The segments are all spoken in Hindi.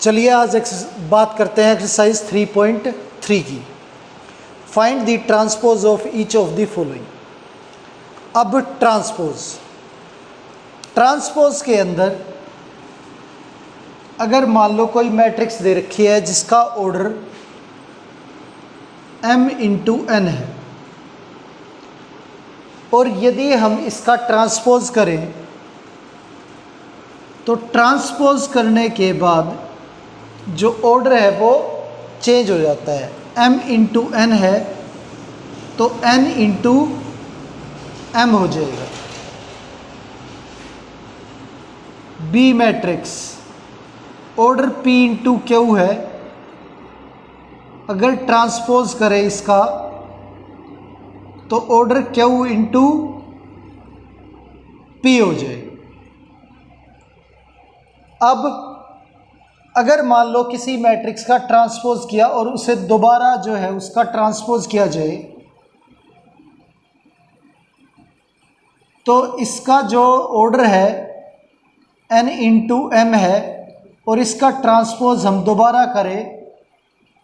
चलिए आज बात करते हैं एक्सरसाइज 3.3 की। Find the transpose of each of the following. अब ट्रांसपोज के अंदर अगर मान लो कोई मैट्रिक्स दे रखी है जिसका ऑर्डर m×n है और यदि हम इसका ट्रांसपोज करें तो ट्रांसपोज करने के बाद जो ऑर्डर है वो चेंज हो जाता है। m×n है तो n×m हो जाएगा। बी मैट्रिक्स ऑर्डर p×q है, अगर ट्रांसपोज करें इसका तो ऑर्डर q×p हो जाएगा। अब अगर मान लो किसी मैट्रिक्स का ट्रांसपोज किया और उसे दोबारा जो है उसका ट्रांसपोज किया जाए तो इसका जो ऑर्डर है n×m है और इसका ट्रांसपोज हम दोबारा करें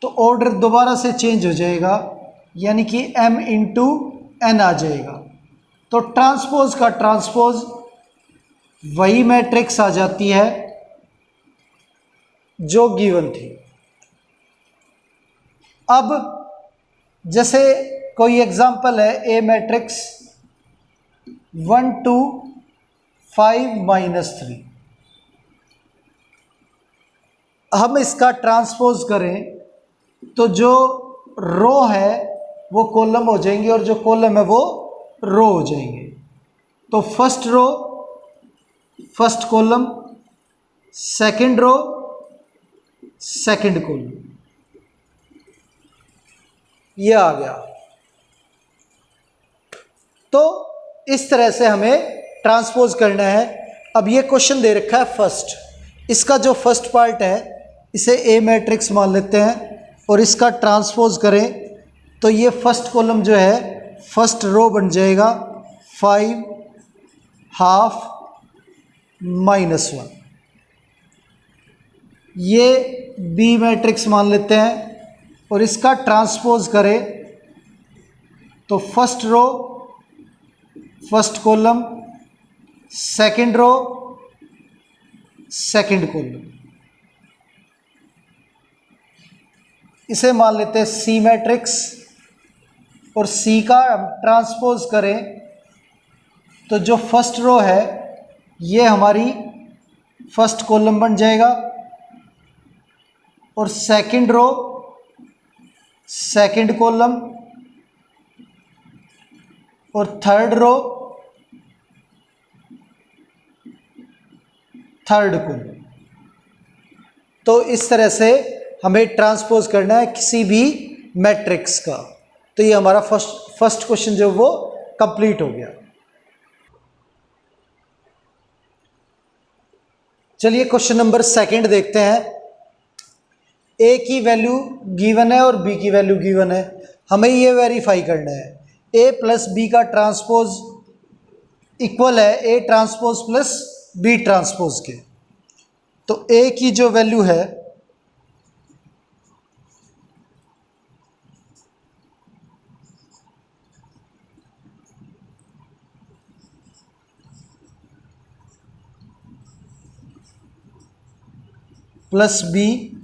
तो ऑर्डर दोबारा से चेंज हो जाएगा, यानी कि m×n आ जाएगा। तो ट्रांसपोज का ट्रांसपोज वही मैट्रिक्स आ जाती है जो गिवन थी। अब जैसे कोई एग्जांपल है ए मैट्रिक्स 1 2 5 -3, हम इसका ट्रांसपोज करें तो जो रो है वो कॉलम हो जाएंगे और जो कॉलम है वो रो हो जाएंगे। तो first row first column, second row second column, ये आ गया। तो इस तरह से हमें ट्रांसपोज करना है। अब ये क्वेश्चन दे रखा है फर्स्ट, इसका जो फर्स्ट पार्ट है इसे ए मैट्रिक्स मान लेते हैं और इसका ट्रांसपोज करें तो ये फर्स्ट कॉलम जो है फर्स्ट रो बन जाएगा 5 हाफ -1। ये बी मैट्रिक्स मान लेते हैं और इसका ट्रांसपोज करें तो first row first column, second row second column, इसे मान लेते हैं सी मैट्रिक्स और सी का हम ट्रांसपोज करें तो जो फर्स्ट रो है ये हमारी फर्स्ट कॉलम बन जाएगा और सेकंड रो सेकंड कॉलम और थर्ड रो थर्ड कॉलम। तो इस तरह से हमें ट्रांसपोज करना है किसी भी मैट्रिक्स का। तो ये हमारा फर्स्ट क्वेश्चन जो वो कंप्लीट हो गया। चलिए क्वेश्चन नंबर सेकंड देखते हैं। ए की वैल्यू गिवन है और बी की वैल्यू गिवन है, हमें ये वेरीफाई करना है ए प्लस बी का ट्रांसपोज इक्वल है A transpose plus B transpose के। तो ए की जो वैल्यू है प्लस बी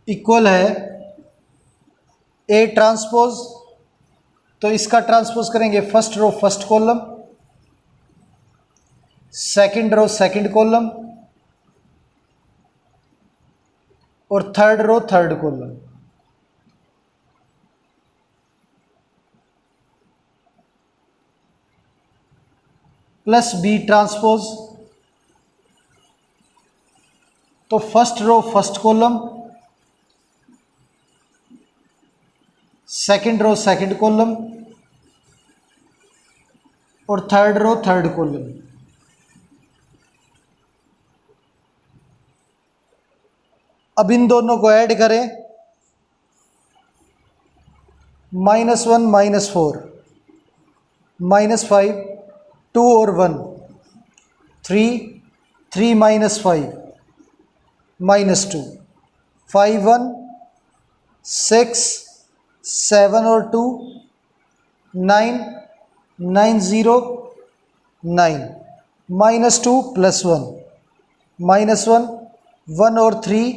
इक्वल है ए ट्रांसपोज, तो इसका ट्रांसपोज करेंगे first row first column, second row second column और third row third column. Plus B transpose, तो first row first column, second row second column और थर्ड रो थर्ड कॉलम। अब इन दोनों को ऐड करें, -1 -4 -5 2 और 1 3 3 -5 -2 5 1 6 7 और 2 9 9 0 9 -2 +1 -1 1 और 3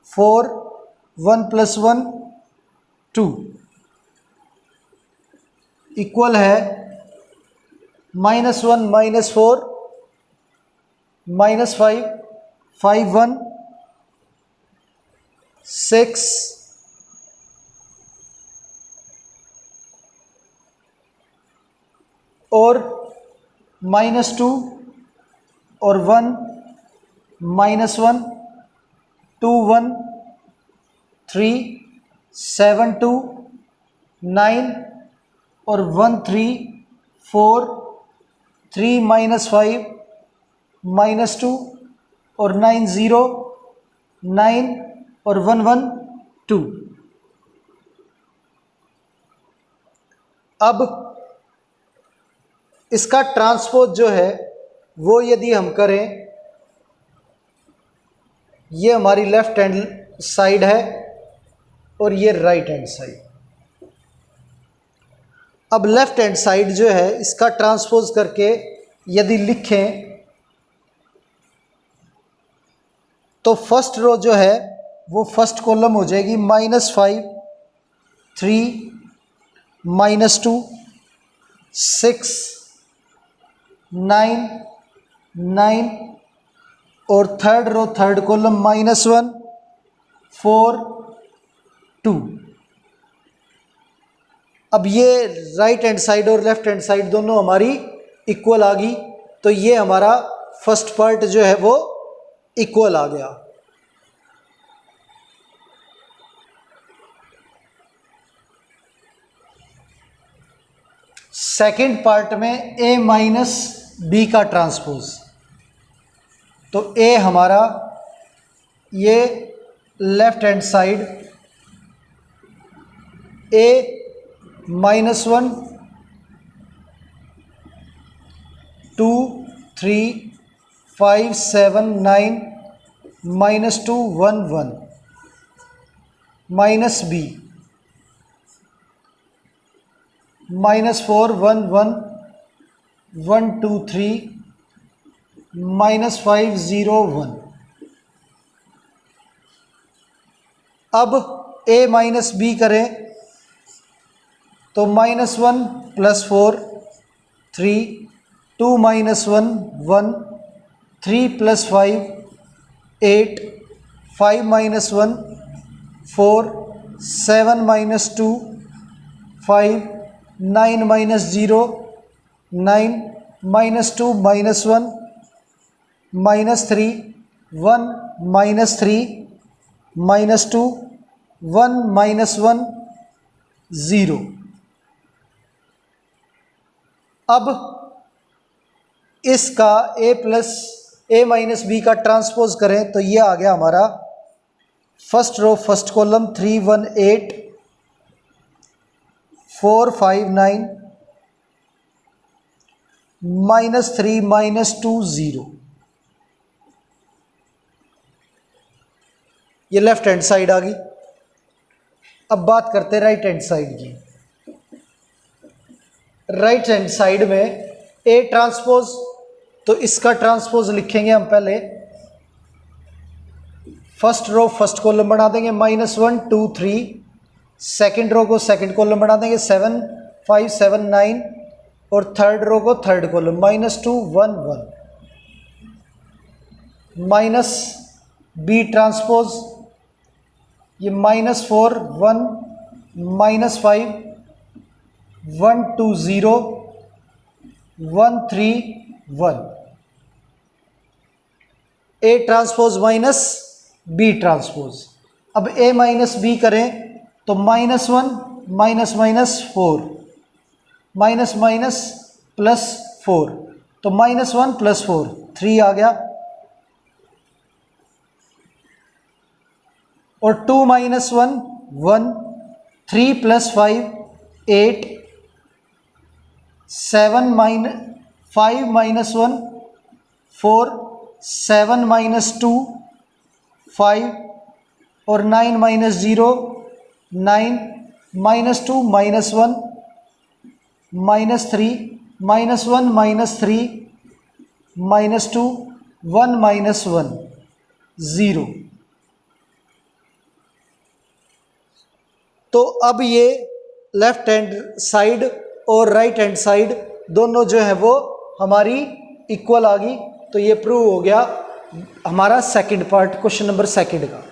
4 1 + 1 2 इक्वल है -1 -4 -5 5 1 6 और -2 और 1 -1 2 1 3 7 2 9 और 1 3 4 3 -5 -2 और 9 0 9 और 1 1 2। अब इसका ट्रांसपोज जो है वो यदि हम करें, ये हमारी लेफ्ट हैंड साइड है और ये राइट हैंड साइड। अब लेफ्ट हैंड साइड जो है इसका ट्रांसपोज करके यदि लिखें तो फर्स्ट रो जो है वो फर्स्ट कॉलम हो जाएगी -5 3 -2 6 9 9 और थर्ड रो थर्ड कॉलम -1 4 2। अब ये राइट हैंड साइड और लेफ्ट हैंड साइड दोनों हमारी इक्वल आ गई, तो ये हमारा फर्स्ट पार्ट जो है वो इक्वल आ गया। सेकंड पार्ट में A - B का ट्रांसपोज, तो A हमारा ये left hand side A -1 2 3 5 7 9 -2 1 1 -B -4 1 1 1 2 3 -5 0 1। अब A - B करें तो -1 +4 3 2 -1 1 3 + 5 8 5 -1 4 7 -2 5 9 -0 9 -2 -1 -3 1 -3 -2 1 -1 0। अब इसका A - B का ट्रांसपोज करें तो ये आ गया हमारा फर्स्ट रो फर्स्ट कॉलम 3 1 8 4 5 9 -3 -2 0। ये लेफ्ट हैंड साइड आ गई। अब बात करते हैं राइट हैंड साइड की। राइट हैंड साइड में A ट्रांसपोज, तो इसका ट्रांसपोज लिखेंगे हम पहले। फर्स्ट रो फर्स्ट कॉलम बना देंगे -1 2 3, सेकंड रो को सेकंड कॉलम बना देंगे 7 5 7 9 और थर्ड रो को थर्ड कॉलम -2 1 1 -B ट्रांसपोज, ये -4 1 -5 1 2 0 1 3 1। A transpose -B transpose. अब A - B करें तो -1 -4 +4, तो -1 +4 3 आ गया। और 2 माइनस 1 1, 3 प्लस 5 8, 7 5 माइनस 1 4, 7 माइनस 2 5 और 9 minus 0 9, minus 2 minus 1 minus 3 minus 1 minus 3 minus 2 1 minus 1 0। तो अब ये लेफ्ट हैंड साइड और राइट हैंड साइड दोनों जो है वो हमारी इक्वल आ गई। तो ये प्रूव हो गया हमारा second part, question number second का।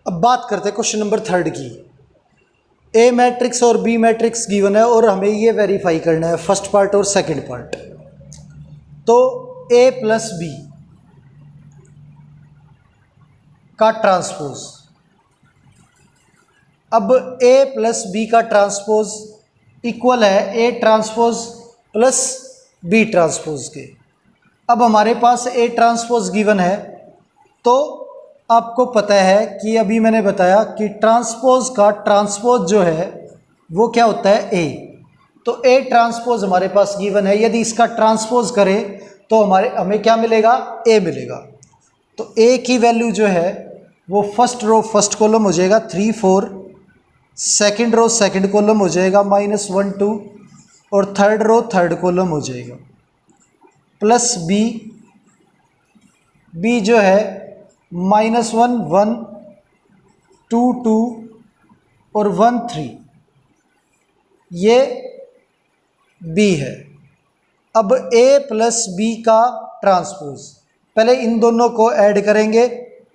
अब बात करते हैं क्वेश्चन नंबर थर्ड की। ए मैट्रिक्स और बी मैट्रिक्स गिवन है और हमें ये वेरीफाई करना है फर्स्ट पार्ट और सेकंड पार्ट। तो ए प्लस बी का ट्रांसपोज, अब ए प्लस बी का ट्रांसपोज इक्वल है A transpose plus B transpose के। अब हमारे पास ए ट्रांसपोज गिवन है, तो आपको पता है कि अभी मैंने बताया कि ट्रांसपोज का ट्रांसपोज जो है वो क्या होता है ए। तो ए ट्रांसपोज हमारे पास गिवन है, यदि इसका ट्रांसपोज करें तो हमें क्या मिलेगा, ए मिलेगा। तो ए की वैल्यू जो है वो फर्स्ट रो फर्स्ट कॉलम हो जाएगा 3 4, सेकंड रो सेकंड कॉलम हो जाएगा -1 2 और थर्ड रो थर्ड कॉलम हो जाएगा प्लस बी, बी जो है -1 1 2 2 और 1 3, ये बी है। अब ए प्लस बी का ट्रांसपोज, पहले इन दोनों को ऐड करेंगे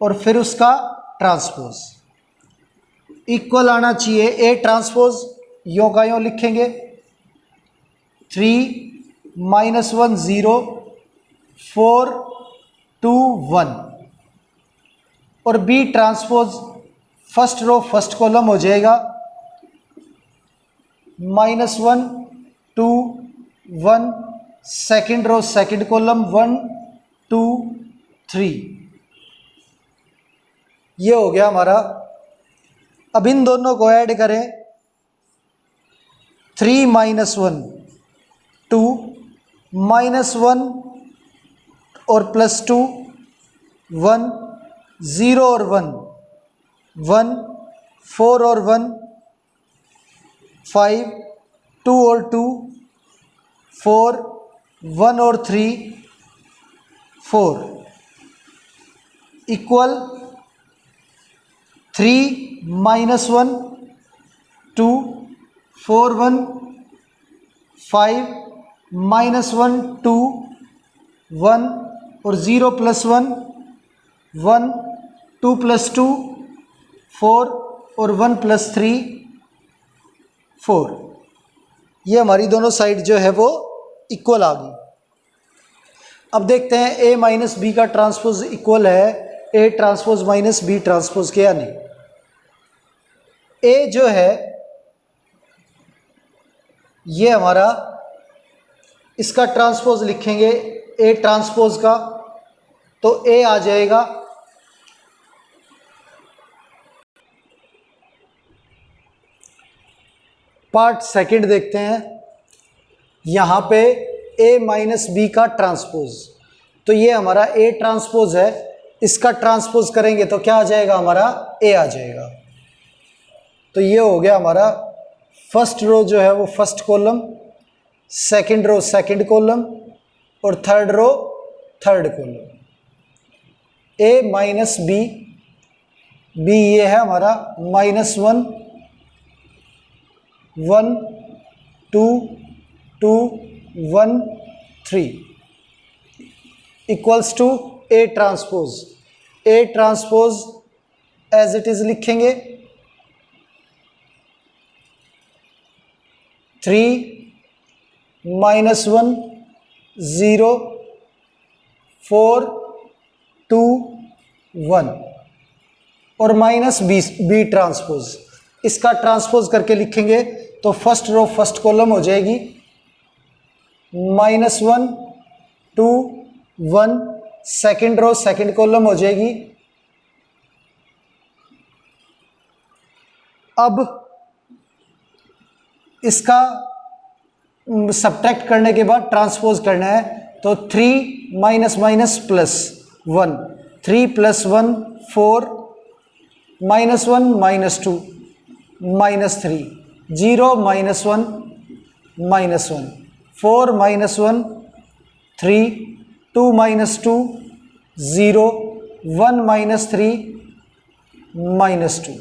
और फिर उसका ट्रांसपोज इक्वल आना चाहिए। ए ट्रांसपोज यों का यों लिखेंगे 3 -1 0 4 2 1 और B transpose first row first column हो जाएगा -1 2 1, सेकंड रो सेकंड कॉलम 1 2 3, ये हो गया हमारा। अब इन दोनों को ऐड करें 3 -1 2 -1 और +2 1 0 और 1 1 4 और 1 5 2 और 2 4 1 और 3 4 इक्वल 3 -1 2 4 1 5 -1 2 1 और 0 + 1 1 2 + 2 4 और 1 + 3 4। ये हमारी दोनों साइड जो है वो इक्वल आ गई। अब देखते हैं ए माइनस बी का ट्रांसपोज इक्वल है A transpose minus B transpose के या नहीं। ए जो है ये हमारा, इसका ट्रांसपोज लिखेंगे ए ट्रांसपोज का, तो ए आ जाएगा पार्ट सेकंड। देखते हैं यहाँ पे ए माइनस बी का ट्रांसपोज, तो ये हमारा ए ट्रांसपोज है, इसका ट्रांसपोज करेंगे तो क्या आ जाएगा, हमारा ए आ जाएगा। तो ये हो गया हमारा फर्स्ट रो जो है वो first column, second row second column और third row third column. A minus B, B ये है हमारा -1 1 2 2 1 3 equals to A transpose. A transpose as it is लिखेंगे 3 -1 0 4 2 1 और बी ट्रांसपोज, इसका ट्रांसपोज करके लिखेंगे तो फर्स्ट रो फर्स्ट कॉलम हो जाएगी -1 2 1, सेकंड रो सेकंड कॉलम हो जाएगी। अब इसका सब्ट्रैक्ट करने के बाद ट्रांसपोज करना है, तो 3 minus minus plus 1, 3 plus 1 4, minus 1 minus 2 minus 3, 0 minus 1 minus 1, 4 minus 1 3, 2 minus 2 0, 1 minus 3 minus 2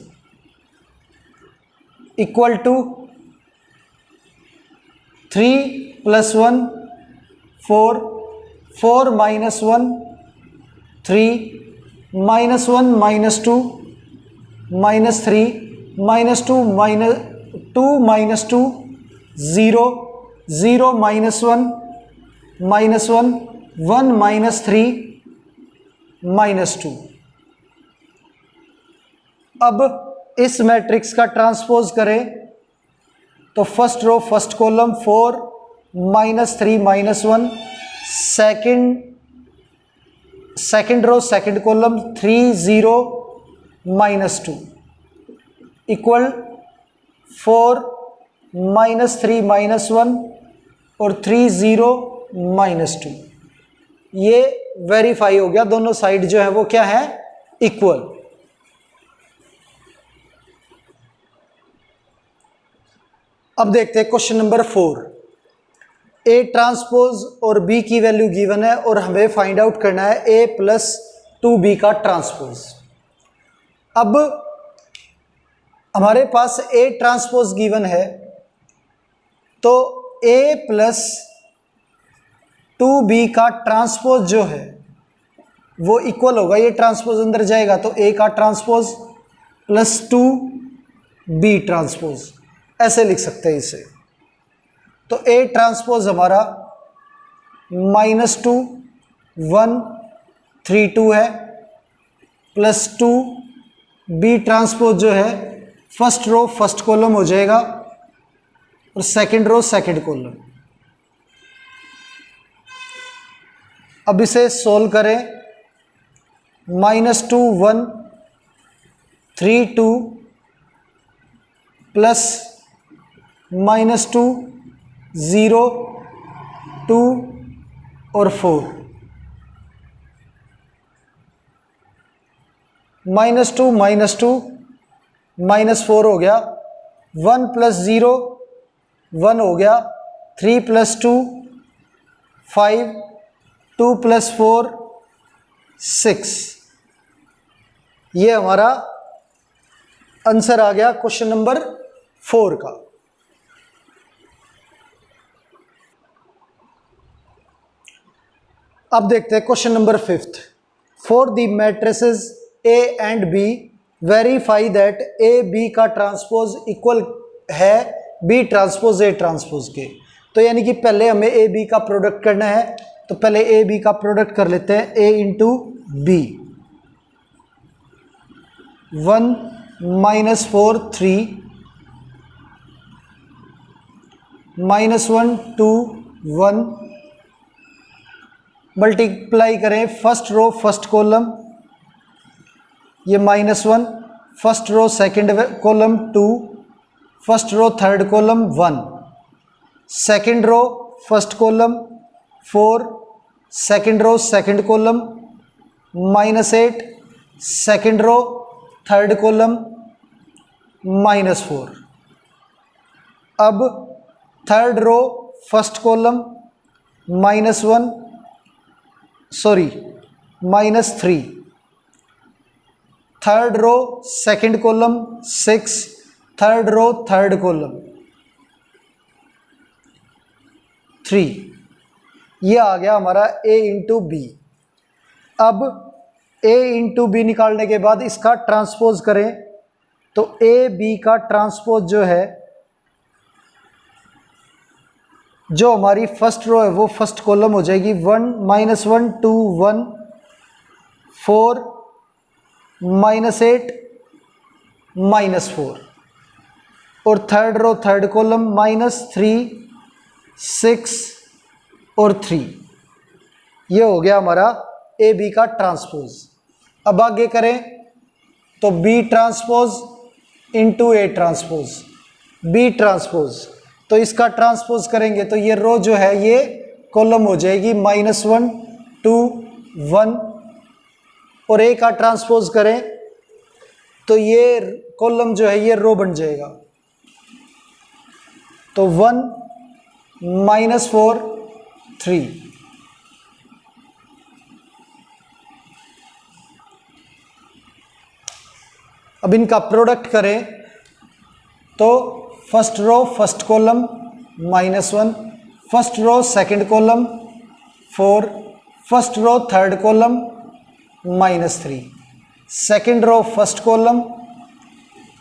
equal to 3 plus 1 4, 4 minus 1 3, minus 1 minus 2 minus 3, minus 2 minus 2 0, 0 minus 1 minus 1, 1 minus 3 minus 2। अब इस मैट्रिक्स का ट्रांसपोज करें तो first row first column 4 minus 3 minus 1, second row second column 3 0 minus 2 equal 4 minus 3 minus 1 और 3 0 माइनस 2। ये वेरीफाई हो गया, दोनों साइड जो है वो क्या है, इक्वल। अब देखते हैं क्वेश्चन नंबर 4। ए ट्रांसपोज और बी की वैल्यू गिवन है और हमें फाइंड आउट करना है ए प्लस 2b का ट्रांसपोज। अब हमारे पास ए ट्रांसपोज गिवन है, तो ए प्लस 2b का ट्रांसपोज जो है वो इक्वल होगा, ये ट्रांसपोज अंदर जाएगा तो ए का ट्रांसपोज प्लस 2b ट्रांसपोज, ऐसे लिख सकते हैं इसे। तो ए ट्रांसपोज हमारा -2 1 3 2 है, प्लस 2b ट्रांसपोज जो है फर्स्ट रो फर्स्ट कॉलम हो जाएगा और सेकंड रो सेकंड कॉलम। अब इसे सोल्व करें, -2 1 3 2 प्लस -2 0 2 और 4, -2 -2 -4 हो गया, 1 प्लस 0 1 हो गया, 3 प्लस 2 5, 2 प्लस 4 6। ये हमारा आंसर आ गया क्वेश्चन नंबर 4 का। अब देखते हैं question number 5। For the matrices A and B verify that A B का ट्रांसपोज इक्वल है बी ट्रांसपोज ए ट्रांसपोज के। तो यानी कि पहले हमें ए बी का प्रोडक्ट करना है, तो पहले ए बी का प्रोडक्ट कर लेते हैं, ए इंटू बी। 1 -4 3 -1 2 1, मल्टीप्लाई करें फर्स्ट रो फर्स्ट कॉलम, ये -1, first row second column 2, first row third column 1, second row first column 4, second row second column -8, second row third column -4। अब third row first column -3, third row second column 6, third row third column 3। ये आ गया हमारा ए इंटू बी। अब ए इंटू बी निकालने के बाद इसका ट्रांसपोज करें, तो ए बी का ट्रांसपोज जो है, जो हमारी फर्स्ट रो है वो फर्स्ट कॉलम हो जाएगी 1 -1 2 1 4 -8 -4, और थर्ड रो थर्ड कॉलम -3 6 और 3। ये हो गया हमारा ए बी का ट्रांसपोज। अब आगे करें तो B transpose into A transpose, B transpose, तो इसका ट्रांसपोज करेंगे तो ये रो जो है ये कॉलम हो जाएगी -1 2 1, और ए का ट्रांसपोज करें तो ये कॉलम जो है ये रो बन जाएगा, तो 1 -4 3। अब इनका प्रोडक्ट करें तो first row first column -1, first row second column 4, first row third column -3, second row first column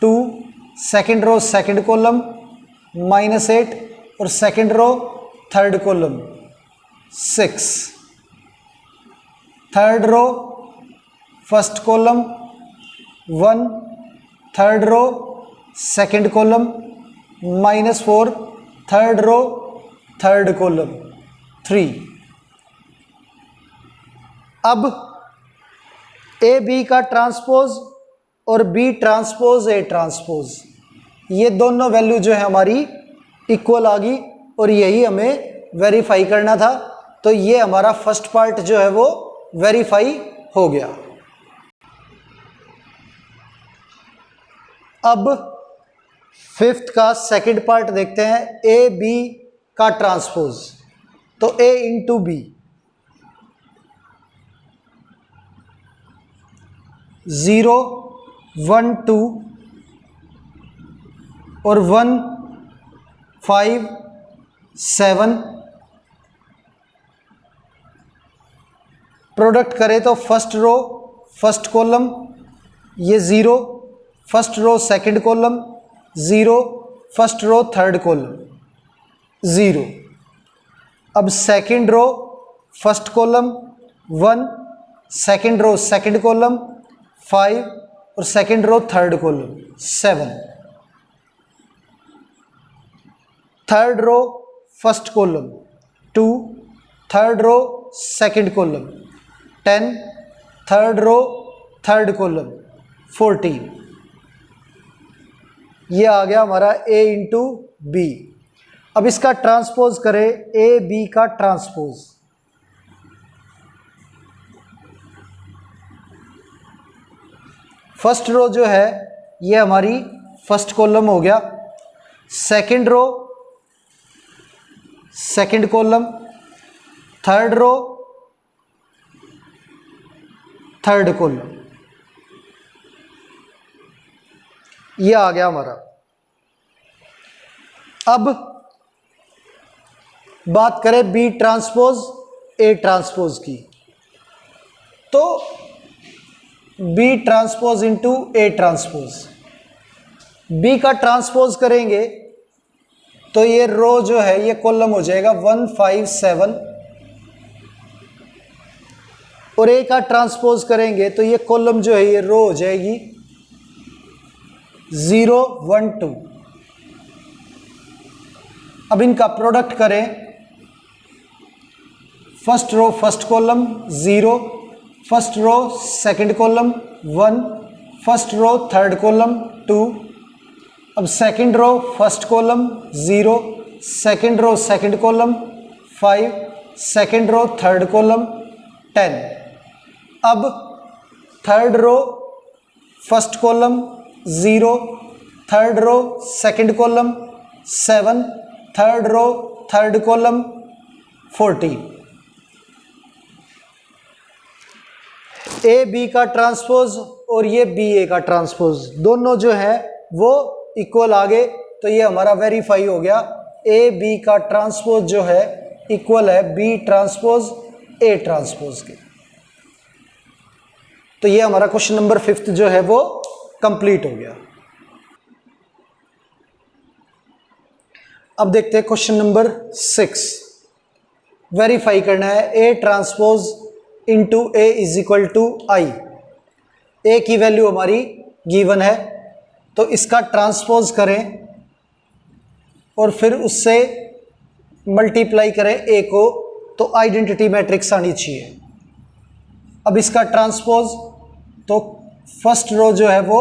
2, second row second column -8, और second row third column 6, third row first column 1, third row second column -4, third row third column 3। अब ए बी का ट्रांसपोज और बी ट्रांसपोज ए ट्रांसपोज, ये दोनों वैल्यू जो है हमारी इक्वल आ गई, और यही हमें वेरीफाई करना था। तो ये हमारा फर्स्ट पार्ट जो है वो वेरीफाई हो गया। अब फिफ्थ का सेकंड पार्ट देखते हैं, ए बी का ट्रांसपोज, तो ए इंटू बी, 0 1 2 और 1 5 7। प्रोडक्ट करें तो फर्स्ट रो फर्स्ट कॉलम ये 0, first row second column 0, first row third column 0। अब second row first column 1, second row second column 5, और second row third column 7, third row first column 2, third row second column 10, third row third column 14। ये आ गया हमारा ए इंटू बी। अब इसका ट्रांसपोज करें, ए बी का ट्रांसपोज, फर्स्ट रो जो है ये हमारी फर्स्ट कॉलम हो गया, second row second column, third row third column, ये आ गया हमारा। अब बात करें बी ट्रांसपोज ए ट्रांसपोज की, तो B transpose into A transpose, B का ट्रांसपोज करेंगे तो ये रो जो है ये कॉलम हो जाएगा 1 5 7, और ए का ट्रांसपोज करेंगे तो ये कॉलम जो है ये रो हो जाएगी 0 1 2। अब इनका प्रोडक्ट करें, first row first column 0, first row second column 1, first row third column 2। अब second row first column 0, second row second column 5, second row third column 10। अब third row first column 0, third row second column 7, third row third column 14। A B का ट्रांसपोज और ये बी ए का ट्रांसपोज दोनों जो है वो इक्वल आ गए, तो ये हमारा वेरीफाई हो गया। ए बी का ट्रांसपोज जो है इक्वल है बी ट्रांसपोज ए ट्रांसपोज के। तो ये हमारा क्वेश्चन नंबर 5 जो है वो कंप्लीट हो गया। अब देखते हैं क्वेश्चन नंबर 6। वेरीफाई करना है A transpose into A is equal to I. A की वैल्यू हमारी गिवन है, तो इसका ट्रांसपोज करें और फिर उससे मल्टीप्लाई करें ए को, तो आइडेंटिटी मैट्रिक्स आनी चाहिए। अब इसका ट्रांसपोज, तो फर्स्ट रो जो है वो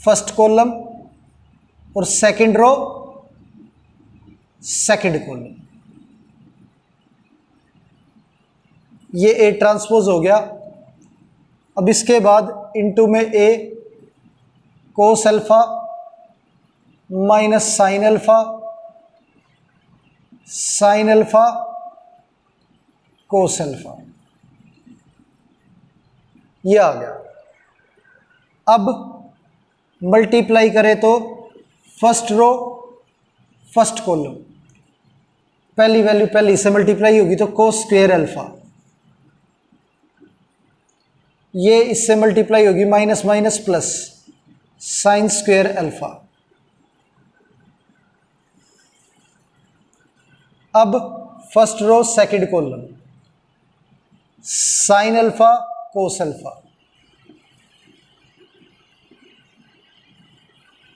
फर्स्ट कॉलम और सेकंड रो सेकंड कॉलम, ये ए ट्रांसपोज हो गया। अब इसके बाद इनटू में A cos alpha minus sine alpha, sine alpha cos alpha, ये आ गया। अब मल्टीप्लाई करें तो फर्स्ट रो फर्स्ट कॉलम, पहली वैल्यू पहली से मल्टीप्लाई होगी तो कोस स्क्वायर अल्फा, ये इससे मल्टीप्लाई होगी minus minus plus sine square alpha. अब first row second column, sine alpha cos alpha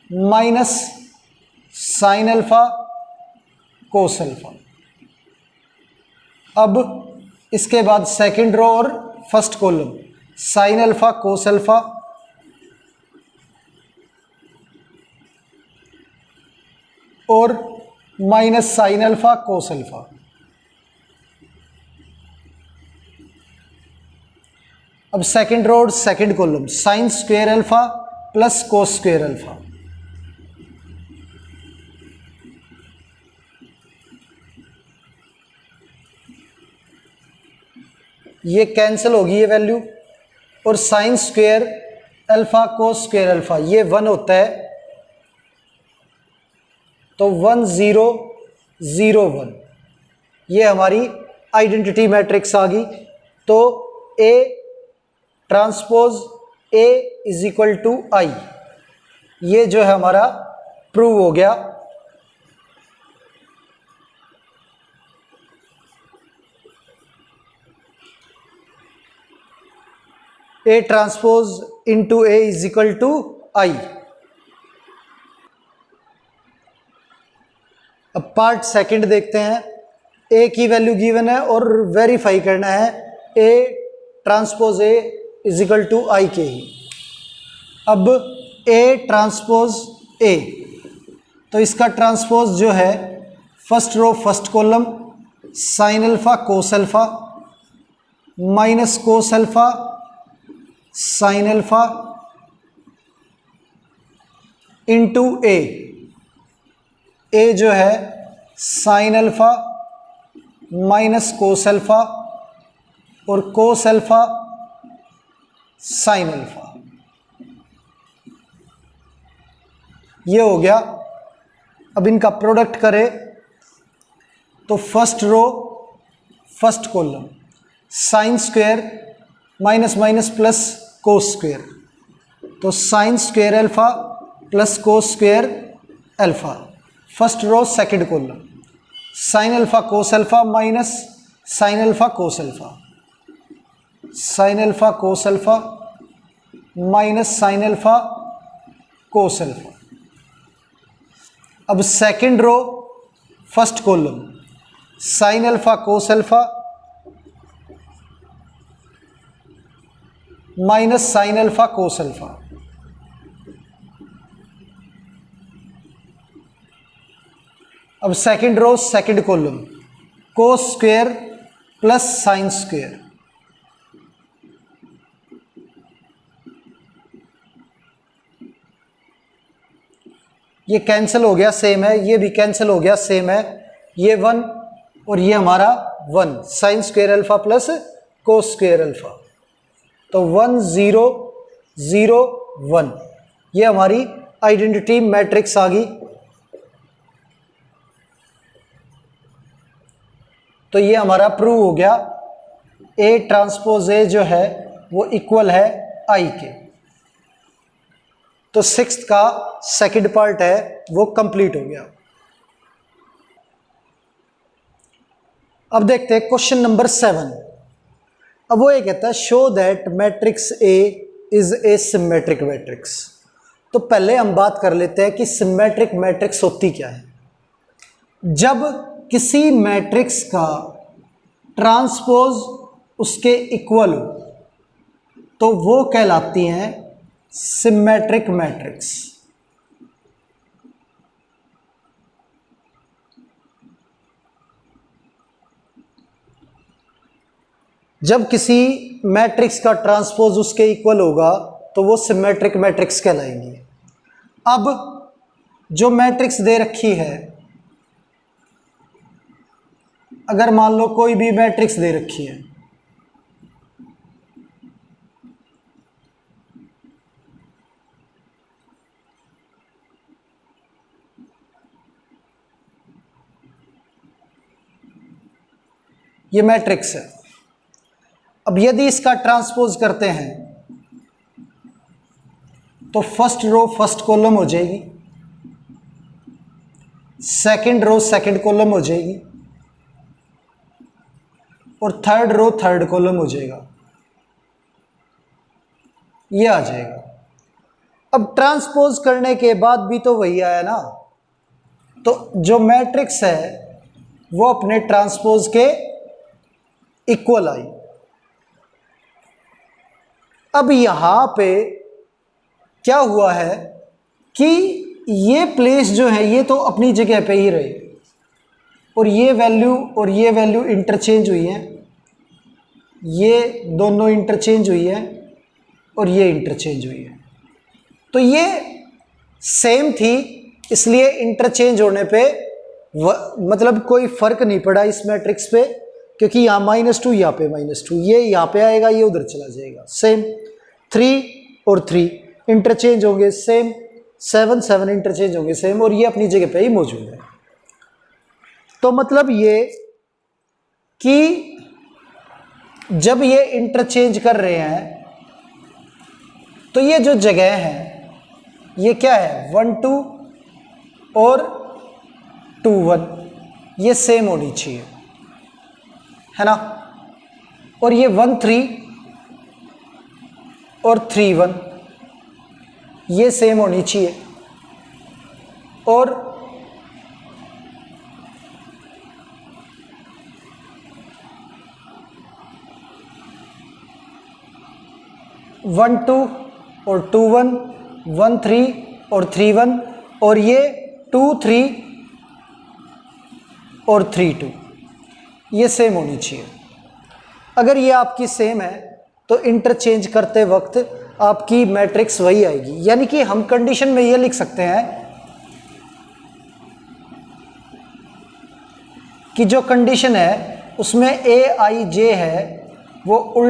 minus sine alpha cos alpha. अब इसके बाद सेकंड रो और first column, sine alpha cos alpha और minus sine alpha cos alpha. अब सेकंड रो और second column, sine square alpha plus cos square alpha, ये कैंसिल होगी ये वैल्यू, और sine square alpha cos square alpha ये 1 होता है, तो 1 0 0 1, ये हमारी आइडेंटिटी मैट्रिक्स आ गई। तो A transpose A is equal to I, ये जो है हमारा प्रूव हो गया। A transpose into A is equal to I. अब पार्ट सेकंड देखते हैं। ए की वैल्यू गिवन है और वेरीफाई करना है A transpose A is equal to I के ही। अब ए ट्रांसपोज ए, तो इसका ट्रांसपोज जो है first row first column, sine alpha cos alpha minus cos alpha sine alpha into A, A जो है sine alpha minus cos alpha और कोस अल्फा साइन अल्फा, ये हो गया। अब इनका प्रोडक्ट करें तो first row first column, sine square minus minus plus cos square, तो sine square alpha plus cos square alpha. First row second column, sine alpha cos alpha minus sine alpha cos alpha, sine alpha cos alpha minus sine alpha cos alpha. अब second row first column, sine alpha cos alpha minus sine alpha cos alpha. अब second row second column, cos square plus sine square, ये कैंसिल हो गया सेम है, ये भी कैंसिल हो गया सेम है, ये 1 और ये हमारा 1, sign square alpha plus cos square alpha, तो 1 0 0 1, ये हमारी आइडेंटिटी मैट्रिक्स आ गई। तो ये हमारा प्रूव हो गया ए ट्रांसपोज ए जो है वो इक्वल है आई के। तो सिक्स्थ का सेकंड पार्ट है वो कंप्लीट हो गया। अब देखते हैं क्वेश्चन नंबर 7। अब वो ये कहता है show that matrix A is a symmetric matrix. तो पहले हम बात कर लेते हैं कि सिमेट्रिक मैट्रिक्स होती क्या है। जब किसी मैट्रिक्स का ट्रांसपोज उसके इक्वल हो तो वो कहलाती हैं सिमेट्रिक मैट्रिक्स। जब किसी मैट्रिक्स का ट्रांसपोज उसके इक्वल होगा तो वो सिमेट्रिक मैट्रिक्स कहलाएंगी। अब जो मैट्रिक्स दे रखी है, अगर मान लो कोई भी मैट्रिक्स दे रखी है, ये मैट्रिक्स है। अब यदि इसका ट्रांसपोज करते हैं तो फर्स्ट रो फर्स्ट कॉलम हो जाएगी, सेकंड रो सेकंड कॉलम हो जाएगी और थर्ड रो थर्ड कॉलम हो जाएगा, ये आ जाएगा। अब ट्रांसपोज करने के बाद भी तो वही आया ना, तो जो मैट्रिक्स है वो अपने ट्रांसपोज के इक्वल आई। अब यहां पे क्या हुआ है कि ये प्लेस जो है ये तो अपनी जगह पे ही रहे और ये वैल्यू इंटरचेंज हुई है, ये दोनों इंटरचेंज हुई है और ये इंटरचेंज हुई है। तो ये सेम थी, इसलिए इंटरचेंज होने पे मतलब कोई फर्क नहीं पड़ा इस मैट्रिक्स पे, क्योंकि यहाँ -2 यहाँ पे -2, ये यहाँ पे आएगा, ये उधर चला जाएगा। सेम 3 और 3 इंटरचेंज होंगे सेम, 7 7 इंटरचेंज होंगे सेम, और ये अपनी जगह पे ही मौजूद है। तो मतलब ये कि जब ये इंटरचेंज कर रहे हैं तो ये जो जगह है ये क्या है, 1 2 और 2 1, ये सेम होनी चाहिए, है ना। और ये 1 3 और 3 1, ये सेम होनी चाहिए। और वन टू और 2 1, 1 3 और 3 1, और ये 2 3 और 3 2, ये सेम होनी चाहिए। अगर ये आपकी सेम है तो इंटरचेंज करते वक्त आपकी मैट्रिक्स वही आएगी। यानी कि हम कंडीशन में ये लिख सकते हैं कि जो कंडीशन है उसमें ए आई जे है वो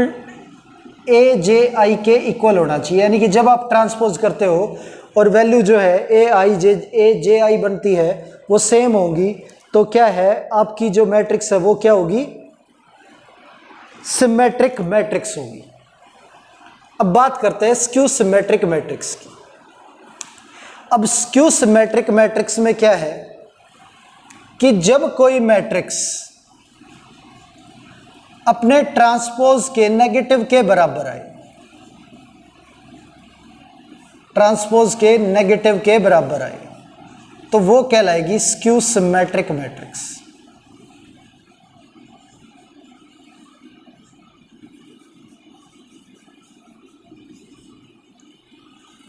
ए जे आई के इक्वल होना चाहिए। यानी कि जब आप ट्रांसपोज करते हो और वैल्यू जो है ए जे आई बनती है वो सेम होंगी, तो क्या है आपकी जो मैट्रिक्स है वो क्या होगी, सिमेट्रिक मैट्रिक्स होगी। अब बात करते हैं स्क्यू सिमेट्रिक मैट्रिक्स की। अब स्क्यू सिमेट्रिक मैट्रिक्स में क्या है कि जब कोई मैट्रिक्स अपने ट्रांसपोज के नेगेटिव के बराबर आए, ट्रांसपोज के नेगेटिव के बराबर आए, तो वो कहलाएगी स्क्यू सिमेट्रिक मैट्रिक्स।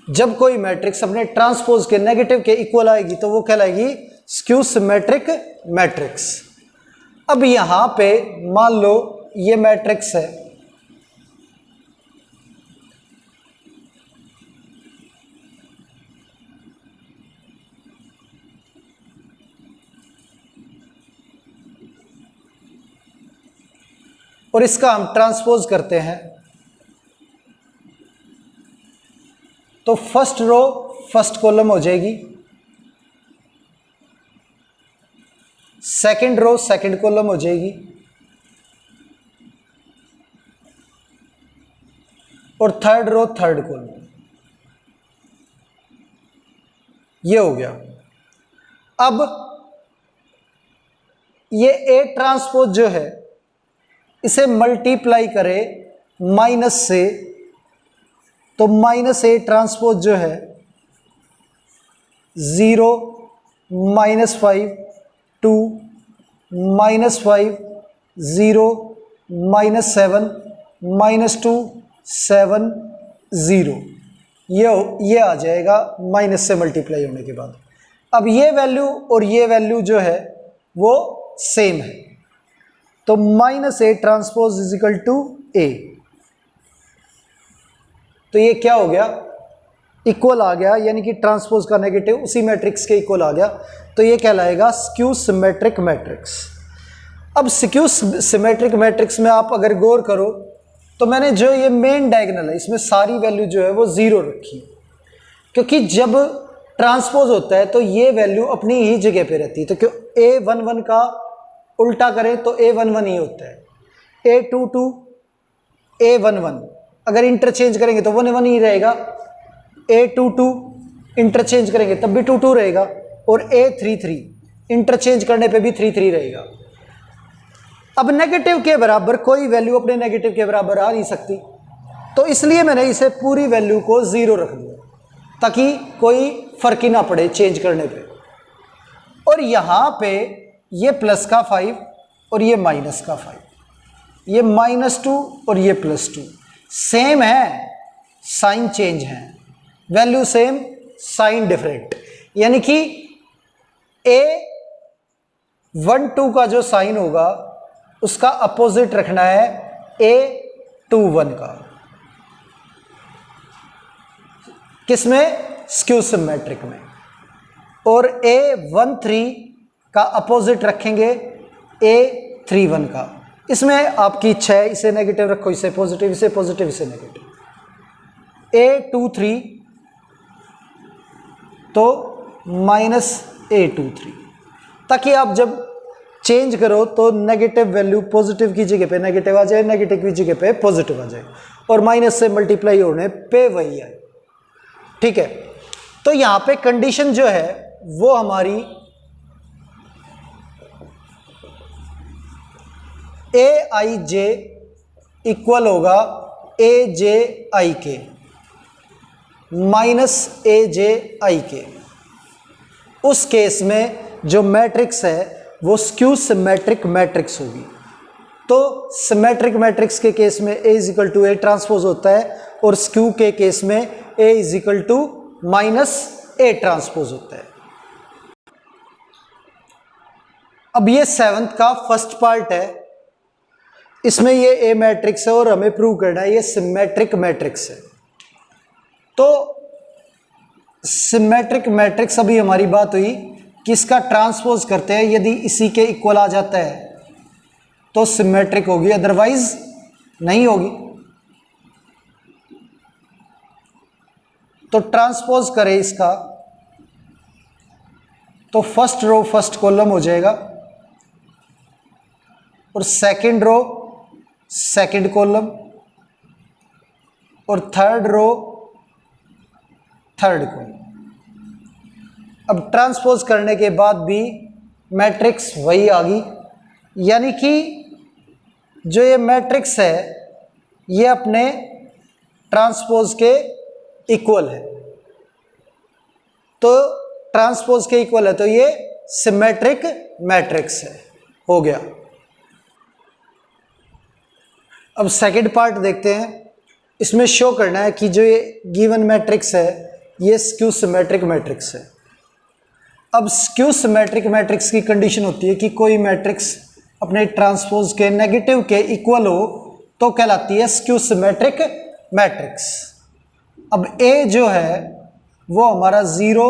जब कोई मैट्रिक्स अपने ट्रांसपोज के नेगेटिव के इक्वल आएगी तो वो कहलाएगी स्क्यू सिमेट्रिक मैट्रिक्स। अब यहां पे मान लो ये मैट्रिक्स है, और इसका हम ट्रांसपोज करते हैं तो फर्स्ट रो फर्स्ट कॉलम हो जाएगी, सेकंड रो सेकंड कॉलम हो जाएगी, और थर्ड रो थर्ड कॉलम, ये हो गया। अब ये ए ट्रांसपोज जो है इसे मल्टीप्लाई करे माइनस से, तो -A ट्रांसपोज जो है 0 -5 2 -5 0 -7 -2 7 0, ये आ जाएगा माइनस से मल्टीप्लाई होने के बाद। अब ये वैल्यू और ये वैल्यू जो है वो सेम है, तो -A transpose equal to A, तो ये क्या हो गया, इक्वल आ गया, यानी कि ट्रांसपोज का नेगेटिव उसी मैट्रिक्स के इक्वल आ गया, तो ये कहलाएगा स्क्यू सिमेट्रिक मैट्रिक्स। अब स्क्यू सिमेट्रिक मैट्रिक्स में आप अगर गौर करो तो मैंने जो ये मेन डायगोनल है इसमें सारी वैल्यू जो है वो 0 रखी, क्योंकि जब ट्रांसपोज होता है तो ये वैल्यू अपनी ही जगह पे रहती है, तो क्यों A11 का उल्टा करें तो A11 ही होता है, A22 A11 अगर इंटरचेंज करेंगे तो 1 1 ही रहेगा, A22 इंटरचेंज करेंगे तब भी 2 2 रहेगा, और A33 इंटरचेंज करने पे भी 3 3 रहेगा। अब नेगेटिव के बराबर कोई वैल्यू अपने नेगेटिव के बराबर आ नहीं सकती, तो इसलिए मैंने इसे पूरी वैल्यू को 0 रख दिया ताकि कोई फर्क ही ना पड़े चेंज करने पे। और यहाँ पे ये प्लस का 5 और ये माइनस का 5, ये -2 और ये +2 सेम है, साइन चेंज है, वैल्यू सेम साइन डिफरेंट, यानी कि A12 का जो साइन होगा उसका अपोजिट रखना है A21 का, किसमें, स्क्यू सिमेट्रिक में, और A13 का अपोजिट रखेंगे A31 का। इसमें आपकी इच्छा है, इसे नेगेटिव रखो, इसे पॉजिटिव, इसे पॉजिटिव, इसे नेगेटिव। A23 तो -A23, ताकि आप जब चेंज करो तो नेगेटिव वैल्यू पॉजिटिव की जगह पे नेगेटिव आ जाए, नेगेटिव की जगह पे पॉजिटिव आ जाए, और माइनस से मल्टीप्लाई होने पे वही आए, ठीक है। तो यहां पे कंडीशन जो है वो हमारी AIJ इक्वल होगा AJIK -AJIK। उस केस में जो मैट्रिक्स है वो स्क्यू सिमेट्रिक मैट्रिक्स होगी। तो सिमेट्रिक मैट्रिक्स के केस में A equal to A transpose होता है, और स्क्यू के केस में A equal to -A transpose होता है। अब ये 7th का फर्स्ट पार्ट है, इसमें ये A मैट्रिक्स है और हमें प्रूव करना है ये सिमेट्रिक मैट्रिक्स है। तो सिमेट्रिक मैट्रिक्स, अभी हमारी बात हुई कि इसका ट्रांसपोज करते हैं, यदि इसी के इक्वल आ जाता है तो सिमेट्रिक होगी, अदरवाइज नहीं होगी। तो ट्रांसपोज करें इसका, तो फर्स्ट रो फर्स्ट कॉलम हो जाएगा, और सेकंड रो सेकंड कॉलम, और थर्ड रो थर्ड कॉलम। अब ट्रांसपोज करने के बाद भी मैट्रिक्स वही आ गई, यानी कि जो ये मैट्रिक्स है ये अपने ट्रांसपोज के इक्वल है, तो ट्रांसपोज के इक्वल है, तो ये सिमेट्रिक मैट्रिक्स है, हो गया। अब सेकंड पार्ट देखते हैं, इसमें शो करना है कि जो ये गिवन मैट्रिक्स है ये स्क्यू सिमेट्रिक मैट्रिक्स है। अब स्क्यू सिमेट्रिक मैट्रिक्स की कंडीशन होती है कि कोई मैट्रिक्स अपने ट्रांसपोज के नेगेटिव के इक्वल हो तो कहलाती है स्क्यू सिमेट्रिक मैट्रिक्स। अब A जो है वो हमारा 0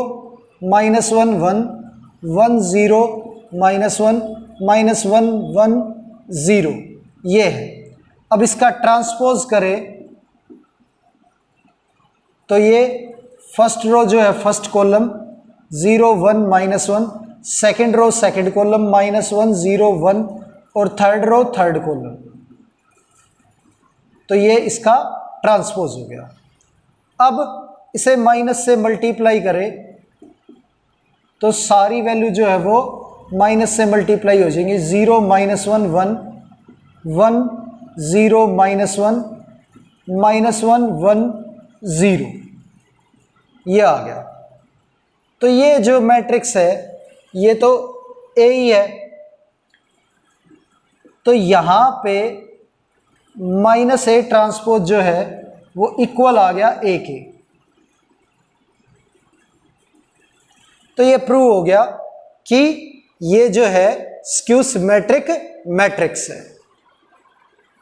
-1 1 1 0 -1 -1 1 0 ये है। अब इसका ट्रांसपोज करें तो ये फर्स्ट रो जो है first column 0 1 -1, second row second column -1 0 1, और थर्ड रो थर्ड कॉलम, तो ये इसका ट्रांसपोज हो गया। अब इसे माइनस से मल्टीप्लाई करें तो सारी वैल्यू जो है वो माइनस से मल्टीप्लाई हो जाएंगी। 0 -1 1 1 0 -1 -1 1 0 ये आ गया। तो ये जो मैट्रिक्स है ये तो A ही है, तो यहाँ पे माइनस ए ट्रांसपोज जो है वो इक्वल आ गया ए के। तो ये प्रूव हो गया कि ये जो है स्क्यू सिमेट्रिक मैट्रिक्स है।